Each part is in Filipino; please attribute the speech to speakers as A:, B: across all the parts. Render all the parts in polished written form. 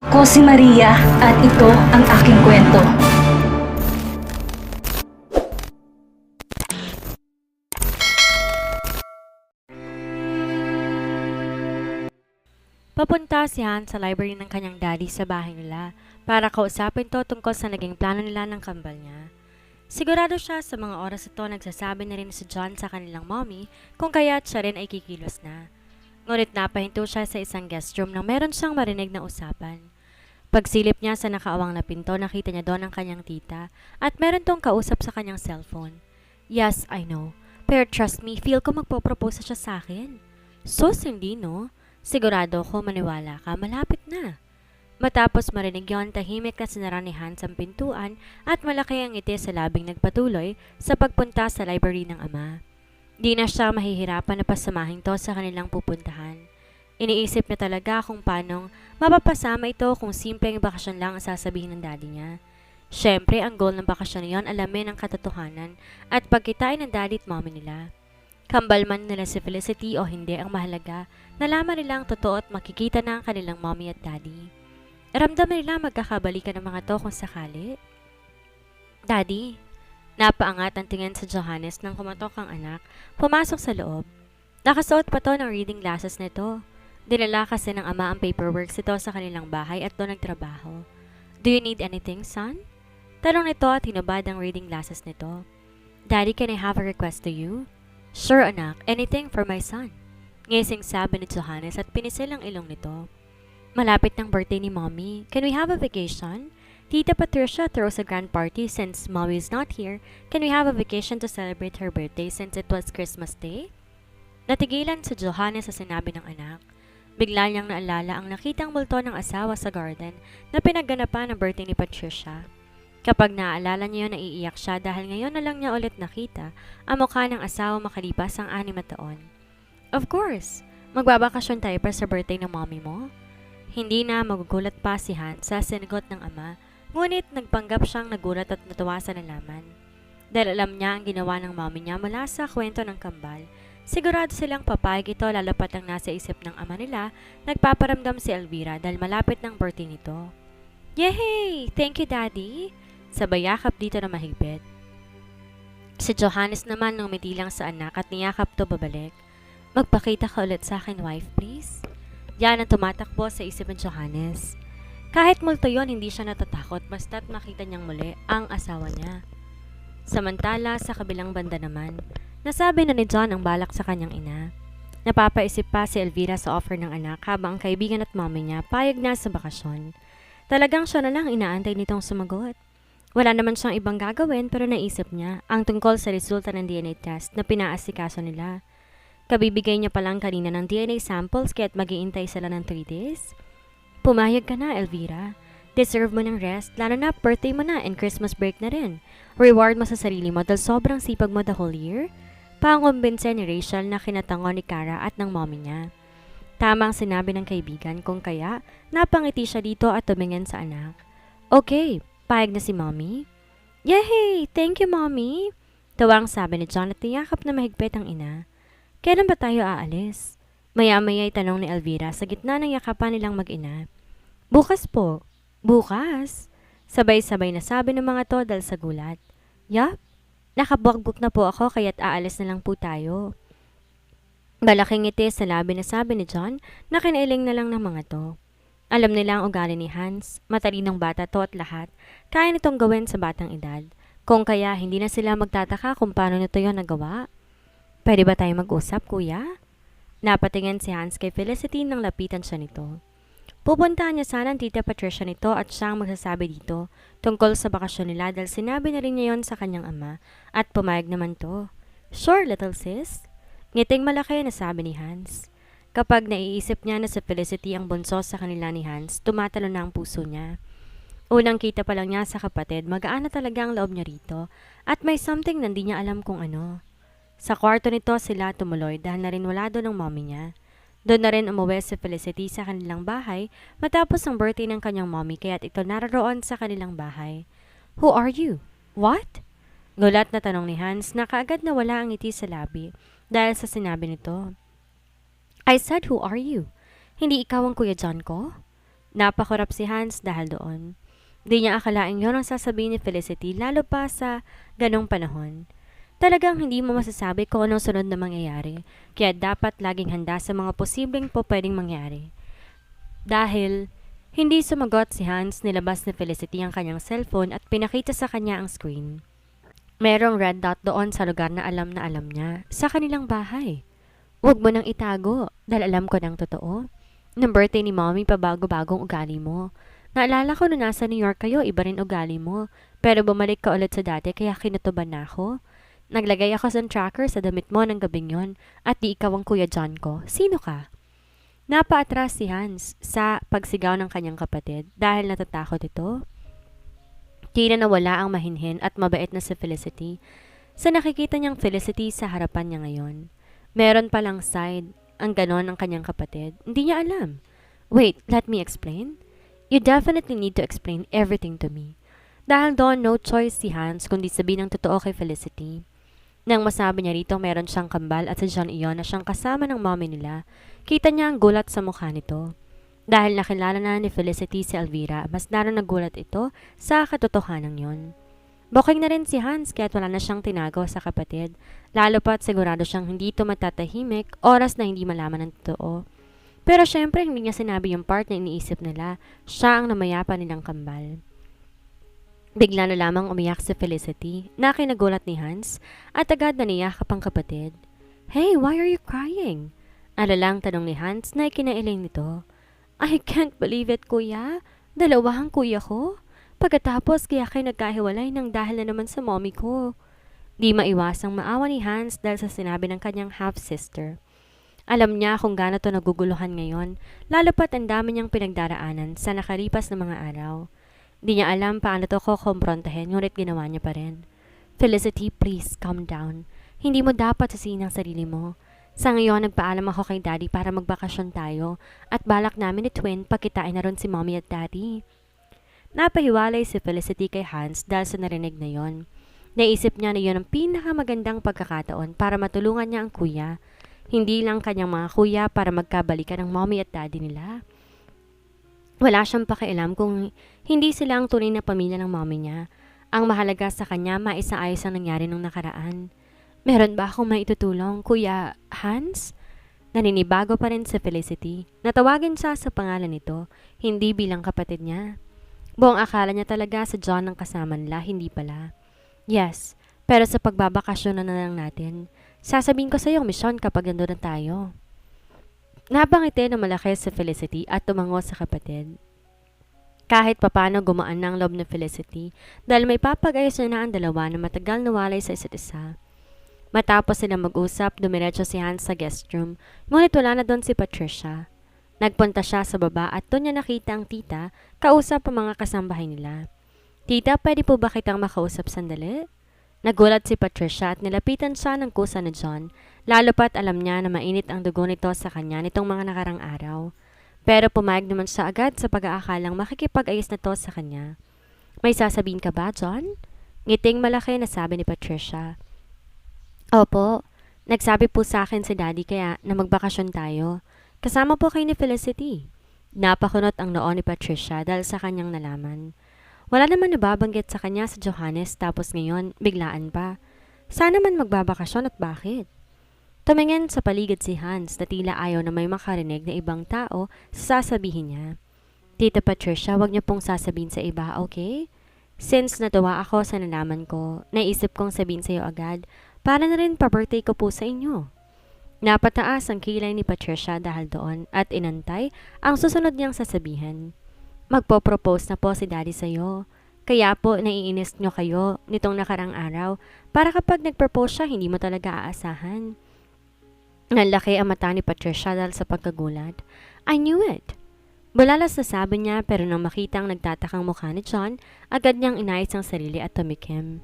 A: Ako si Maria at ito ang aking kwento.
B: Papunta si Han sa library ng kanyang daddy sa bahay nila para kausapin to tungkol sa naging plano nila ng kambal niya. Sigurado siya sa mga oras ito nagsasabi na rin si John sa kanilang mommy kung kaya't siya rin ay kikilos na. Ngunit napahinto siya sa isang guest room nang meron siyang marinig na usapan. Pagsilip niya sa nakaawang na pinto, nakita niya doon ang kanyang tita at meron tong kausap sa kanyang cellphone. Yes, I know. Pero trust me, feel ko magpo-propose siya sa akin. Sus, hindi no? Sigurado ko maniwala ka, malapit na. Matapos marinig yon, tahimik na sinara ni Hans ang pintuan at malaki ang ngiti sa labing nagpatuloy sa pagpunta sa library ng ama. Di na siya mahihirapan na pasamahin to sa kanilang pupuntahan. Iniisip niya talaga kung paanong mapapasama ito kung simpleng bakasyon lang ang sasabihin ng daddy niya. Siyempre, ang goal ng bakasyon na yon alamin ang katotohanan at pagkitain ng daddy at mommy nila. Kambal man nila si Felicity o hindi ang mahalaga, nalaman nila ang totoo at makikita na ang kanilang mommy at daddy. Ramdam nila magkakabalikan ng mga to kung sakali. Daddy, napaangat ang tingin sa Johannes nang kumatok ang anak, pumasok sa loob. Nakasuot pa to ng reading glasses nito. Dinala kasi ng ama ang paperwork nito sa kanilang bahay at doon nagtrabaho. Do you need anything, son? Tanong nito at hinubad ang reading glasses nito. Daddy, can I have a request to you? Sure anak, anything for my son. Ngising sabi ni Johannes at pinisil ang ilong nito. Malapit ng birthday ni mommy. Can we have a vacation? Tita Patricia throws a grand party since mommy is not here. Can we have a vacation to celebrate her birthday since it was Christmas Day? Natigilan si Johannes sa sinabi ng anak. Bigla niyang naalala ang nakitang multo ng asawa sa garden na pinagganapan ng birthday ni Patricia. Kapag naaalala niya yun, naiiyak siya dahil ngayon na lang niya ulit nakita ang mukha ng asawa makalipas ang 6 na taon. Of course, magbabakasyon tayo para sa birthday ng mommy mo? Hindi na magugulat pa si Hans sa sinagot ng ama, ngunit nagpanggap siyang nagulat at natuwa sa nalaman. Dahil alam niya ang ginawa ng mommy niya mula sa kwento ng kambal, sigurado silang papayag ito lalo pat ang nasa isip ng ama nila, nagpaparamdam si Elvira dahil malapit ng birthday nito. Yay! Thank you, Daddy! Sabay yakap dito na mahigpit. Si Johannes naman nung lang sa anak at niyakap to babalik. Magpakita ka ulit sa akin, wife, please. Yan ang tumatakbo sa isip ng Johannes. Kahit multo yon, hindi siya natatakot basta't makita niyang muli ang asawa niya. Samantala, sa kabilang banda naman, nasabi na ni John ang balak sa kanyang ina. Napapaisip pa si Elvira sa offer ng anak habang ang kaibigan at mommy niya payag na sa bakasyon. Talagang siya na lang inaantay nitong sumagot. Wala naman siyang ibang gagawin pero naisip niya ang tungkol sa resulta ng DNA test na pinaasikaso nila. Kabibigay niya palang kanina ng DNA samples kaya't mag-iintay sila ng 3 days. Pumayag ka na, Elvira. Deserve mo ng rest, lalo na birthday mo na and Christmas break na rin. Reward mo sa sarili mo dahil sobrang sipag mo the whole year. Pangumbinse ni Rachel na kinatango ni Cara at ng mommy niya. Tamang sinabi ng kaibigan kung kaya napangiti siya dito at tumingin sa anak. Okay. Payag na si mommy? Yay! Thank you, mommy! Tawang sabi ni John at niyakap na mahigpit ang ina. Kailan ba tayo aalis? Maya-maya'y tanong ni Elvira sa gitna ng yakapan nilang mag-ina. Bukas po. Bukas? Sabay-sabay na sabi ng mga to dahil sa gulat. Yup, nakabookbook na po ako kaya't aalis na lang po tayo. Malaking ngiti sa labi na sabi ni John na kinailing na lang ng mga to. Alam nila ang ugali ni Hans, matalinong bata to at lahat, kaya nitong gawin sa batang edad. Kung kaya hindi na sila magtataka kung paano nito yon nagawa. Pwede ba tayo mag-usap, kuya? Napatingin si Hans kay Felicity nang lapitan siya nito. Pupuntahan niya sana ang tita Patricia nito at siyang magsasabi dito tungkol sa bakasyon nila dahil sinabi na rin niya yon sa kanyang ama at pumayag naman to. Sure, little sis. Ngiting malaki na sabi ni Hans. Kapag naiisip niya na sa Felicity ang bunso sa kanila ni Hans, tumatalo na ang puso niya. Unang kita pa lang niya sa kapatid, magaan na talaga ang loob niya rito at may something na hindi niya alam kung ano. Sa kwarto nito sila tumuloy dahil na rin wala doon ang mommy niya. Doon na rin umuwi si Felicity sa kanilang bahay matapos ang birthday ng kanyang mommy kaya't ito naroon sa kanilang bahay. Who are you? What? Gulat na tanong ni Hans na kaagad na wala ang ngiti sa labi dahil sa sinabi nito. I said, who are you? Hindi ikaw ang Kuya John ko? Napakurap si Hans dahil doon. Di niya akalaing yun ang sasabihin ni Felicity lalo pa sa ganong panahon. Talagang hindi mo masasabi kung anong sunod na mangyayari, kaya dapat laging handa sa mga posibleng po pwedeng mangyari. Dahil hindi sumagot si Hans, nilabas ni Felicity ang kanyang cellphone at pinakita sa kanya ang screen. Merong red dot doon sa lugar na alam niya, sa kanilang bahay. Huwag mo nang itago, dahil alam ko ng totoo. Nung birthday ni Mommy, pabago-bagong ugali mo. Naalala ko na nasa New York kayo, iba rin ugali mo. Pero bumalik ka ulit sa dati kaya kinutuban na ako. Naglagay ako sa tracker sa damit mo ng gabing yon at di ikaw ang Kuya John ko. Sino ka? Napaatras si Hans sa pagsigaw ng kanyang kapatid dahil natatakot ito. Di na nawala ang mahinhin at mabait na si Felicity. Sa nakikita niyang Felicity sa harapan niya ngayon. Meron palang side ang ganon ng kanyang kapatid. Hindi niya alam. Wait, let me explain? You definitely need to explain everything to me. Dahil doon, no choice si Hans kundi sabihin ng totoo kay Felicity. Nang masabi niya rito meron siyang kambal at si John iyon na siyang kasama ng mommy nila, kita niya ang gulat sa mukha nito. Dahil nakilala na ni Felicity si Elvira, mas lalo nagulat ito sa katotohanan yon. Booking na rin si Hans kaya't wala na siyang tinago sa kapatid, lalo pa't sigurado siyang hindi ito matatahimik oras na hindi malaman ng totoo. Pero syempre hindi niya sinabi yung part na iniisip nila, siya ang namayapa nilang kambal. Bigla na lamang umiyak si Felicity na kinagulat ni Hans at agad na niyakap ang kapatid. Hey, why are you crying? Alalang tanong ni Hans na ikinailing nito. I can't believe it, kuya. Dalawa ang kuya ko. Pagkatapos kaya kayo nagkahiwalay ng dahil na naman sa mommy ko. Di maiwasang maawa ni Hans dahil sa sinabi ng kanyang half-sister. Alam niya kung gaano to naguguluhan ngayon, lalo pat ang dami niyang pinagdaraanan sa nakalipas na mga araw. Di niya alam paano to kukomprontahin, ngunit ginawa niya pa rin. Felicity, please, calm down. Hindi mo dapat sisihin ang sarili mo. Sa ngayon, nagpaalam ako kay Daddy para magbakasyon tayo at balak namin ni Twin pagkitain na ron si Mommy at Daddy. Napahiwalay si Felicity kay Hans dahil sa narinig na yon. Naisip niya na yon ang pinakamagandang pagkakataon para matulungan niya ang kuya. Hindi lang kanyang mga kuya para magkabalikan ng Mommy at Daddy nila. Wala siyang pakialam kung hindi sila ang tunay na pamilya ng mommy niya. Ang mahalaga sa kanya, maisaayos ang nangyari nung nakaraan. Meron ba akong maitutulong, Kuya Hans? Naninibago pa rin sa Felicity. Natawagin siya sa pangalan nito, hindi bilang kapatid niya. Buong akala niya talaga sa John ang kasama nila, hindi pala. Yes, pero sa pagbabakasyon na lang natin, sasabihin ko sa iyo ang misyon kapag nandun na tayo. Napangiti na malaki sa Felicity at tumango sa kapatid. Kahit papano gumaan ng loob ng Felicity dahil may papag-ayos na ang dalawa na matagal nawalay sa isa't isa. Matapos sila mag-usap, dumiretso si Hans sa guest room, ngunit wala na doon si Patricia. Nagpunta siya sa baba at doon niya nakita ang tita, kausap ang mga kasambahay nila. Tita, pwede po ba kitang makausap sandali? Nagulat si Patricia at nilapitan siya ng kusa ni John, lalo pat alam niya na mainit ang dugo nito sa kanya nitong mga nakarang araw. Pero pumayag naman siya agad sa pag-aakalang makikipag-ayos na to sa kanya. May sasabihin ka ba, John? Ngiting malaki na sabi ni Patricia. Opo, nagsabi po sa akin si Daddy kaya na magbakasyon tayo. Kasama po kayo ni Felicity. Napakunot ang noo ni Patricia dahil sa kanyang nalaman. Wala naman nababanggit sa kanya sa Johannes tapos ngayon, biglaan pa. Sana man magbabakasyon at bakit? Tumingin sa paligid si Hans na tila ayaw na may makarinig na ibang tao sa sasabihin niya. Tita Patricia, wag niyo pong sasabihin sa iba, okay? Since natuwa ako sa nalaman ko, naisip kong sabihin sa iyo agad para na rin pa-birthday ko po sa inyo. Napataas ang kilay ni Patricia dahil doon at inantay ang susunod niyang sasabihin. Magpo-propose na po si Daddy sa'yo. Kaya po naiinis nyo kayo nitong nakarang araw para kapag nag-propose siya hindi mo talaga aasahan. Nalaki ang mata ni Patricia dahil sa pagkagulat. I knew it! Bulalas na sabi niya pero nang makitang nagtatakang mukha ni John, agad niyang inayos ang sarili at tumikim.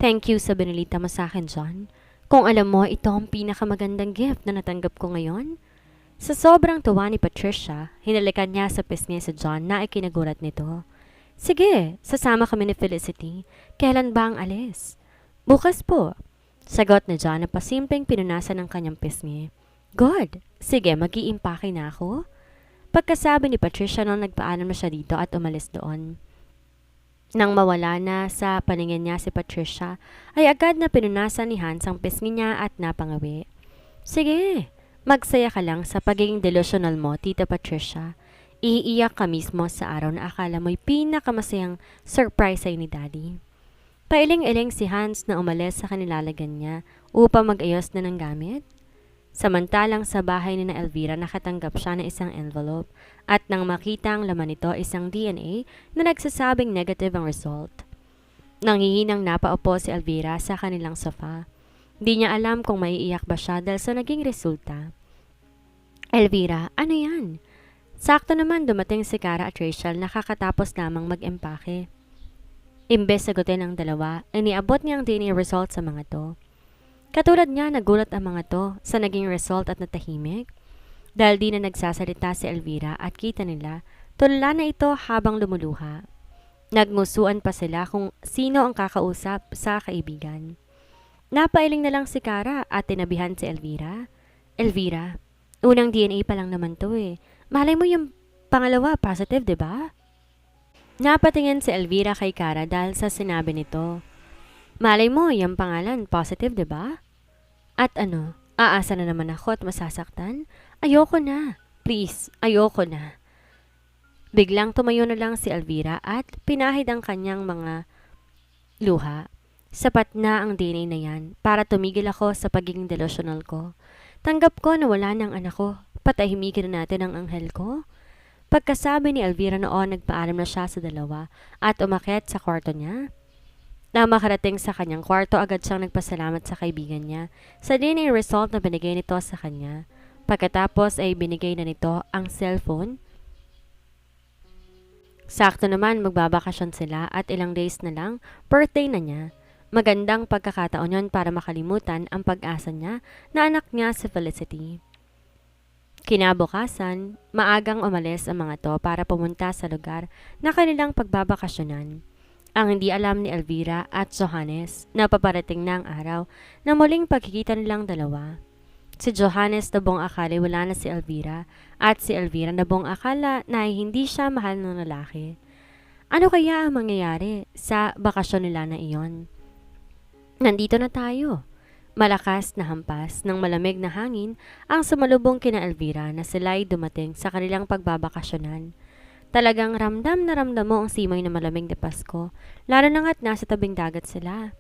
B: Thank you sa binilita mo sa akin, John. Kung alam mo, ito ang pinakamagandang gift na natanggap ko ngayon. Sa sobrang tuwa ni Patricia, hinalikan niya sa pisngi si John na ikinagulat nito. Sige, sasama kami ni Felicity. Kailan ba ang alis? Bukas po. Sagot ni John na pasimpleng pinunasan ng kanyang pisngi. Good. Sige, mag-iimpake na ako. Pagkasabi ni Patricia nung nagpaalam na siya dito at umalis doon. Nang mawala na sa paningin niya si Patricia, ay agad na pinunasan ni Hans ang pisngi niya at napangawi. Sige, magsaya ka lang sa pagiging delusional mo, Tita Patricia. Iiyak ka mismo sa araw na akala mo'y pinakamasayang surprise sa'yo ni Daddy. Pailing-iling si Hans na umalis sa kanilalagyan niya upang mag-ayos na ng gamit. Samantalang sa bahay ni na Elvira nakatanggap siya ng isang envelope at nang makita ang laman nito isang DNA na nagsasabing negative ang result. Nanghihinang napaupo si Elvira sa kanilang sofa. Di niya alam kung maiiyak ba siya dahil sa naging resulta. Elvira, ano yan? Sakto naman dumating si Cara at Rachel nakakatapos lamang mag-empake. Imbes sagutin ang dalawa, iniabot niya ang DNA result sa mga to. Katulad niya, nagulat ang mga to sa naging result at natahimik. Dahil di na nagsasalita si Elvira at kita nila, tulala na ito habang lumuluha. Nagmusuan pa sila kung sino ang kakausap sa kaibigan. Napailing na lang si Cara at tinabihan si Elvira. Elvira, unang DNA pa lang naman to eh. Malay mo yung pangalawa, positive, diba? Napatingin si Elvira kay Cara dahil sa sinabi nito. Malay mo, yung pangalan, positive, diba? At ano, aasa na naman ako at masasaktan? Ayoko na. Please, ayoko na. Biglang tumayo na lang si Elvira at pinahid ang kanyang mga luha. Sapat na ang DNA na yan para tumigil ako sa pagiging delusional ko. Tanggap ko na wala ng anak ko. Patahimikin na natin ang anghel ko. Pagkasabi ni Elvira noon, nagpaalam na siya sa dalawa at umakyat sa kwarto niya. Na makarating sa kanyang kwarto, agad siyang nagpasalamat sa kaibigan niya sa DNA result na binigay nito sa kanya. Pagkatapos ay binigay na nito ang cellphone. Sakto naman magbabakasyon sila at ilang days na lang, birthday na niya. Magandang pagkakataon yon para makalimutan ang pag-asa niya na anak niya si Felicity. Kinabukasan, maagang umalis ang mga to para pumunta sa lugar na kanilang pagbabakasyonan. Ang hindi alam ni Elvira at Johannes na paparating na ang araw na muling pagkikita nilang dalawa. Si Johannes na buong akala wala na si Elvira at si Elvira na buong akala na hindi siya mahal ng lalaki. Ano kaya ang mangyayari sa bakasyon nila na iyon? Nandito na tayo. Malakas na hampas ng malamig na hangin ang sumalubong kina Elvira na sila'y dumating sa kanilang pagbabakasyonan. Talagang ramdam na ramdam mo ang simoy na malamig na Pasko, lalo na nga't nasa tabing dagat sila.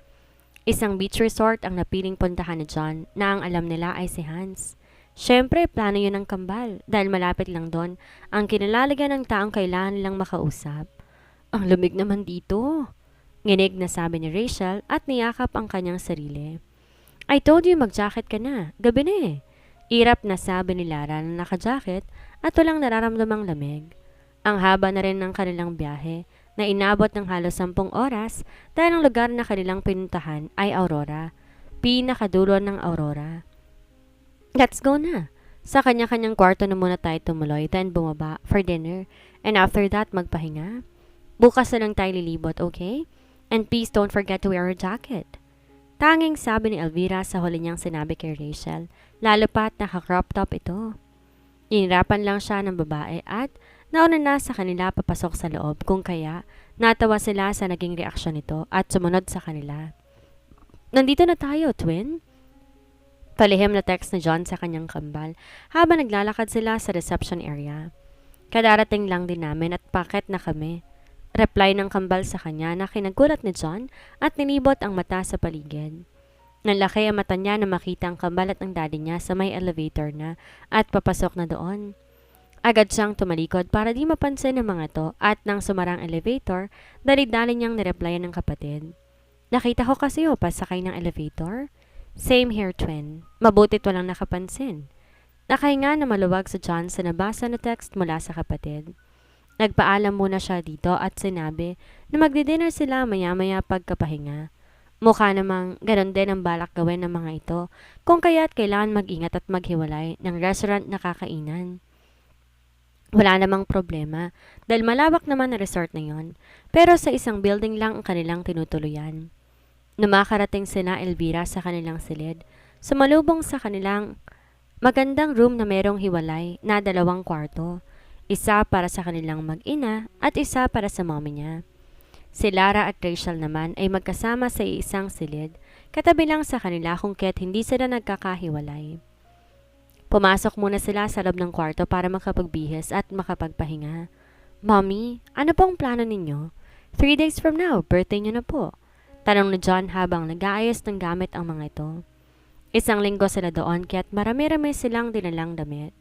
B: Isang beach resort ang napiling puntahan ni John na ang alam nila ay si Hans. Siyempre, plano yun ng kambal dahil malapit lang doon ang kinalalagyan ng taong kailangan nilang makausap. Ang lamig naman dito, nginig na sabi ni Rachel at niyakap ang kanyang sarili. I told you mag-jacket ka na, gabi na eh. Irap na sabi ni Lara na naka-jacket at walang nararamdamang lamig. Ang haba na rin ng kanilang biyahe na inabot ng halos 10 oras dahil ang lugar na kanilang pinuntahan ay Aurora, pinakadulo ng Aurora. Let's go na. Sa kanya-kanyang kwarto na muna tayo tumuloy then bumaba for dinner and after that magpahinga. Bukas na lang tayo lilibot, okay? And please don't forget to wear a jacket. Tanging sabi ni Elvira sa huli niyang sinabi kay Rachel, lalo pa't naka-crop top ito. Inirapan lang siya ng babae at nauna na sa kanila papasok sa loob kung kaya natawa sila sa naging reaksyon nito at sumunod sa kanila. Nandito na tayo, twin. Palihim na text ni John sa kanyang kambal habang naglalakad sila sa reception area. Kadarating lang din namin at paket na kami. Reply ng kambal sa kanya na kinagulat ni John at nilibot ang mata sa paligid. Nanlaki ang mata niya na makita ang kambal at ang daddy niya sa may elevator na at papasok na doon. Agad siyang tumalikod para di mapansin ng mga to at nang sumarang elevator, dali-dali niyang nireplyan ng kapatid. Nakita ko kasi pasakay ng elevator. Same here, twin. Mabutit walang nakapansin. Nakahinga na maluwag sa John sa nabasa na text mula sa kapatid. Nagpaalam muna siya dito at sinabi na magdi-dinner sila maya-maya pagkapahinga. Mukha namang ganon din ang balak gawin ng mga ito kung kaya't kailangan mag-ingat at maghiwalay ng restaurant na kakainan. Wala namang problema dahil malawak naman na resort na yon, pero sa isang building lang ang kanilang tinutuluyan. Numakarating sina Elvira sa kanilang silid, sumalubong sa kanilang magandang room na merong hiwalay na 2 kwarto. Isa para sa kanilang mag-ina at isa para sa mommy niya. Si Lara at Rachel naman ay magkasama sa iisang silid, katabi lang sa kanila kung kaya't hindi sila nagkakahiwalay. Pumasok muna sila sa loob ng kwarto para makapagbihis at makapagpahinga. Mommy, ano pong plano ninyo? 3 days from now, birthday niyo na po. Tanong ni John habang nag-aayos ng gamit ang mga ito. Isang linggo sila doon kaya't marami-rami silang dinalang damit.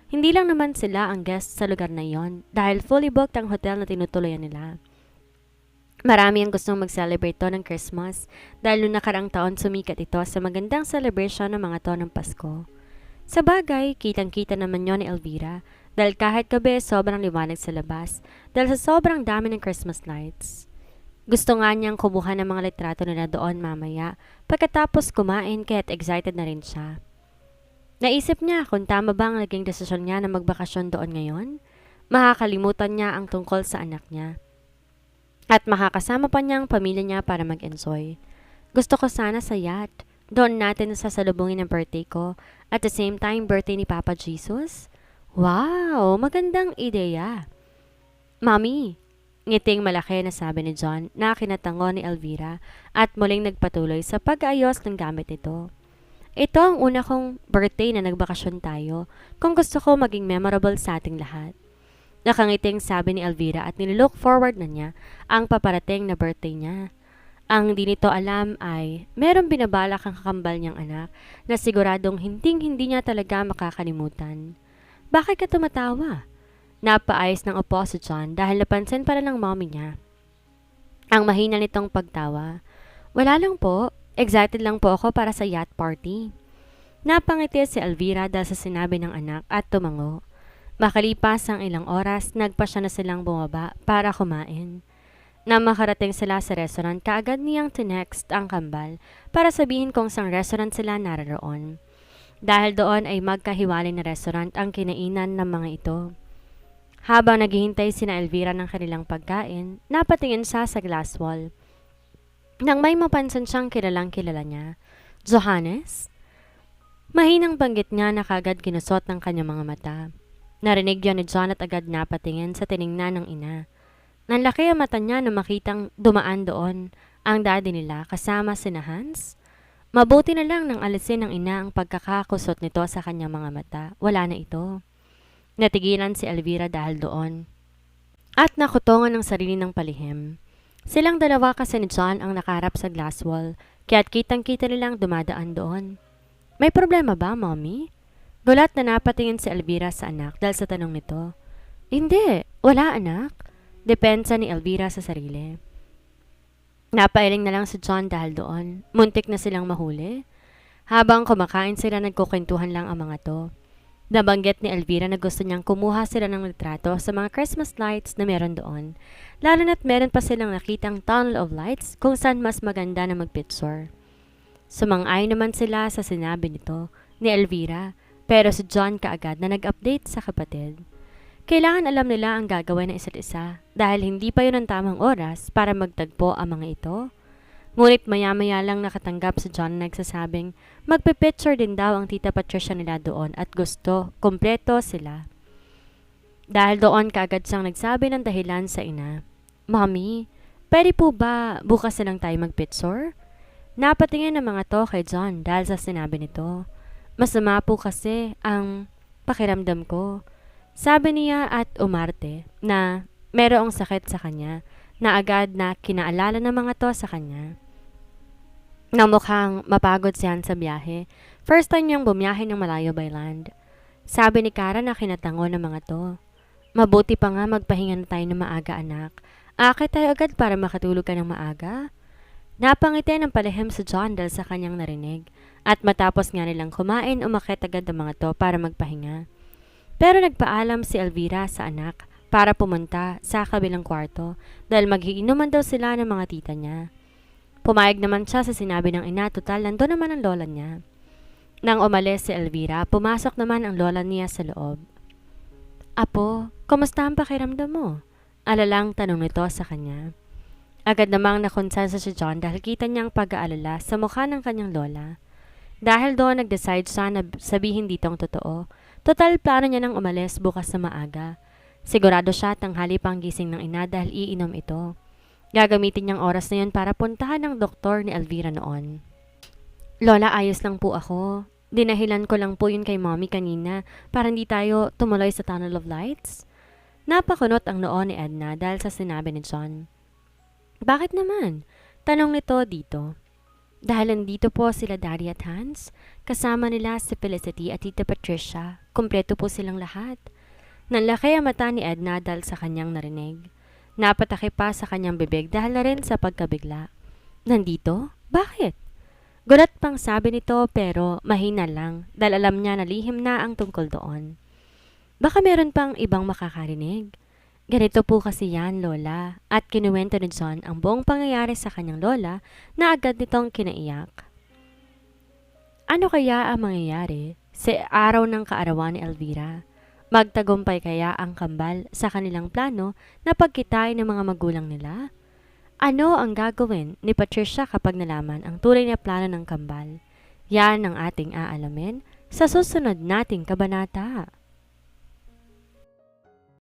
B: Hindi lang naman sila ang guest sa lugar na iyon dahil fully booked ang hotel na tinutuloyan nila. Marami ang gustong mag-celebrate to ng Christmas dahil noong nakarang taon sumikat ito sa magandang celebration ng mga to ng Pasko. Sa bagay, kitang-kita naman yon ni Elvira dahil kahit gabi sobrang liwanag sa labas dahil sa sobrang dami ng Christmas lights. Gusto nga niyang kumuha ng mga litrato nila doon mamaya pagkatapos kumain kaya't excited na rin siya. Naisip niya kung tama ba ang naging desisyon niya na magbakasyon doon ngayon. Makakalimutan niya ang tungkol sa anak niya. At makakasama pa niya ang pamilya niya para mag-enjoy. Gusto ko sana sa yacht. Doon natin sasalubungin ang birthday ko. At the same time, birthday ni Papa Jesus. Wow! Magandang ideya. Mommy, ngiting malaki na sabi ni John na kinatango ni Elvira at muling nagpatuloy sa pag-aayos ng gamit nito. Ito ang una kong birthday na nagbakasyon tayo kung gusto ko maging memorable sa ating lahat. Nakangiting sabi ni Elvira at nilook forward na niya ang paparating na birthday niya. Ang hindi nito alam ay merong binabalak ang kakambal niyang anak na siguradong hindi niya talaga makakalimutan. Bakit ka tumatawa? Napaayos ng upo si John dahil napansin pala ng mommy niya. Ang mahina nitong pagtawa. Wala lang po, excited lang po ako para sa yacht party. Napangiti si Elvira dahil sa sinabi ng anak at tumango. Makalipas ang ilang oras, nagpa siya na silang bumaba para kumain. Na makarating sila sa restaurant, kaagad niyang tinext ang kambal para sabihin kung sang restaurant sila naroon. Dahil doon ay magkahiwalay na restaurant ang kinainan ng mga ito. Habang naghihintay sina Elvira ng kanilang pagkain, napatingin siya sa glass wall. Nang may mapansin siyang kilalang kilala niya, Johannes? Mahinang banggit niya na kaagad ginusot ng kanyang mga mata. Narinig yon ni John at agad napatingin sa tiningnan ng ina. Nanlaki ang mata niya na makitang dumaan doon ang daddy nila kasama sina Hans. Mabuti na lang nang alisin ng ina ang pagkakakusot nito sa kanyang mga mata. Wala na ito. Natigilan si Elvira dahil doon. At nakutongan ng sarili ng palihim. Silang dalawa kasi ni John ang nakaharap sa glass wall, kaya't kitang-kita nilang dumadaan doon. May problema ba, mommy? Gulat na napatingin si Elvira sa anak dahil sa tanong nito. Hindi, wala anak. Depensa ni Elvira sa sarili. Napailing na lang si John dahil doon. Muntik na silang mahuli. Habang kumakain sila, nagkukwentuhan lang ang mga to. Nabanggit ni Elvira na gusto niyang kumuha sila ng litrato sa mga Christmas lights na meron doon. Lalo na't meron pa silang nakitang tunnel of lights kung saan mas maganda na magpicture. Sumang-ayon naman sila sa sinabi nito ni Elvira. Pero si John kaagad na nag-update sa kapatid. Kailangan alam nila ang gagawin ng isa't isa dahil hindi pa yun ang tamang oras para magtagpo ang mga ito. Ngunit maya-maya lang nakatanggap si John na nagsasabing magpipicture din daw ang tita Patricia nila doon at gusto, kompleto sila. Dahil doon kaagad siyang nagsabi ng dahilan sa ina. Mommy, pwede po ba bukas na lang tayo magpicture? Napatingin ng mga to kay John dahil sa sinabi nito. Masama po kasi ang pakiramdam ko. Sabi niya at umarte na merong sakit sa kanya na agad na kinaalala ng mga to sa kanya. Na mukhang mapagod siya sa biyahe. First time niyang bumiyahe ng malayo by land. Sabi ni Kara na kinatango ng mga to. Mabuti pa nga magpahinga na tayo ng maaga anak. Akit tayo agad para makatulog ka ng maaga. Napangiti ng palihim si John dahil sa kanyang narinig. At matapos nga nilang kumain, umakyat agad ang mga to para magpahinga. Pero nagpaalam si Elvira sa anak para pumunta sa kabilang kwarto dahil maghiinuman daw sila ng mga tita niya. Pumayag naman siya sa sinabi ng ina, total nandun naman ang lola niya. Nang umalis si Elvira, pumasok naman ang lola niya sa loob. Apo, kumusta ang pakiramdam mo? Alalang tanong nito sa kanya. Agad namang nakonsensa si John dahil kita niyang pag-aalala sa mukha ng kanyang lola. Dahil doon nag-decide siya na sabihin ditong totoo. Total plano niya nang umalis bukas na maaga. Sigurado siya tanghali pang gising ng ina dahil iinom ito. Gagamitin niyang oras na yun para puntahan ng doktor ni Elvira noon. Lola, ayos lang po ako. Dinahilan ko lang po yun kay mommy kanina para hindi tayo tumuloy sa tunnel of lights. Napakunot ang noo ni Edna dahil sa sinabi ni John. Bakit naman? Tanong nito dito. Dahil nandito po sila Daddy at Hans, kasama nila si Felicity at Tita Patricia. Kumpleto po silang lahat. Nanlaki ang mata ni Edna dahil sa kanyang narinig. Napatake pa sa kanyang bibig dahil na rin sa pagkabigla. Nandito? Bakit? Gulat pang sabi nito pero mahina lang dahil alam niya na lihim na ang tungkol doon. Baka meron pang ibang makakarinig. Ganito po kasi yan, Lola, at kinuwento ni John ang buong pangyayari sa kanyang lola na agad nitong kinaiyak. Ano kaya ang mangyayari sa araw ng kaarawan ni Elvira? Magtagumpay kaya ang kambal sa kanilang plano na pagkitain ng mga magulang nila? Ano ang gagawin ni Patricia kapag nalaman ang tunay na plano ng kambal? Yan ang ating aalamin sa susunod nating kabanata.